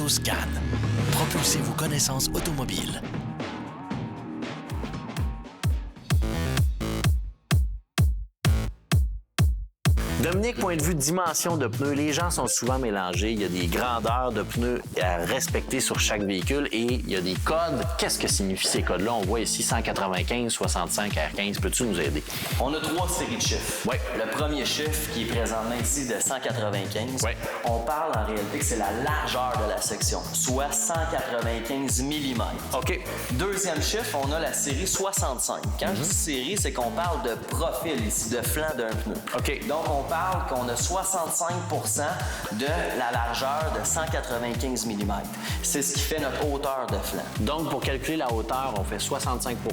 Autoscan. Propulsez vos connaissances automobiles. Dominique, point de vue dimension de pneus, les gens sont souvent mélangés. Il y a des grandeurs de pneus à respecter sur chaque véhicule et il y a des codes. Qu'est-ce que signifient ces codes-là? On voit ici 195, 65, R15. Peux-tu nous aider? On a 3 séries de chiffres. Oui. Le premier chiffre, qui est présentement ici de 195, oui. On parle en réalité que c'est la largeur de la section, soit 195 mm. OK. Deuxième chiffre, on a la série 65. Quand je dis série, c'est qu'on parle de profil ici, de flanc d'un pneu. OK. Donc, on parle qu'on a 65 % de la largeur de 195 mm. C'est ce qui fait notre hauteur de flanc. Donc, pour calculer la hauteur, on fait 65 %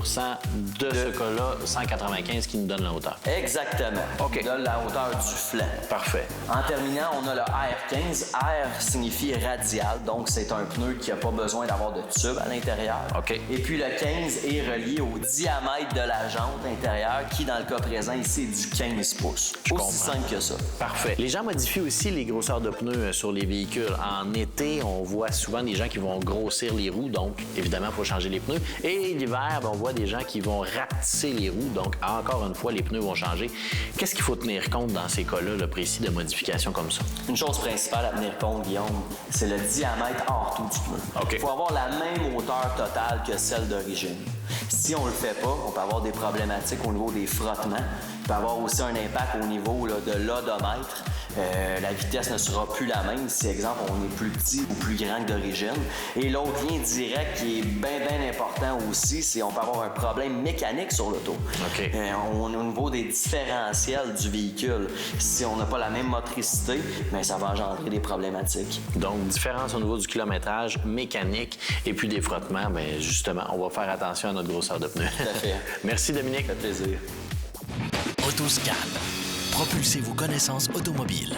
de ce cas-là, 195 qui nous donne la hauteur. Exactement. OK. Qui donne la hauteur du flanc. Parfait. En terminant, on a le R15. R signifie radial, donc c'est un pneu qui n'a pas besoin d'avoir de tube à l'intérieur. OK. Et puis le 15 est relié au diamètre de la jante intérieure qui, dans le cas présent ici, est du 15 pouces. Aussi simple que ça. Parfait. Les gens modifient aussi les grosseurs de pneus sur les véhicules. En été, on voit souvent des gens qui vont grossir les roues, donc évidemment, il faut changer les pneus. Et l'hiver, on voit des gens qui vont rapetisser les roues, donc encore une fois, les pneus vont changer. Qu'est-ce qu'il faut tenir compte dans ces cas-là, le précis de modification comme ça? Une chose principale à tenir compte, Guillaume, c'est le diamètre hors tout du pneu. OK. Il faut avoir la même hauteur totale que celle d'origine. Si on ne le fait pas, on peut avoir des problématiques au niveau des frottements. Il peut avoir aussi un impact au niveau là, de l'odomètre. La vitesse ne sera plus la même si, exemple, on est plus petit ou plus grand que d'origine. Et l'autre lien direct qui est bien important aussi, c'est qu'on peut avoir un problème mécanique sur l'auto. OK. Au niveau des différentiels du véhicule, si on n'a pas la même motricité, bien, ça va engendrer des problématiques. Donc, différence au niveau du kilométrage mécanique et puis des frottements, bien, justement, on va faire attention à notre grosseur de pneus. Tout à fait. Merci, Dominique. Ça fait plaisir. Autoscan. Propulsez vos connaissances automobiles.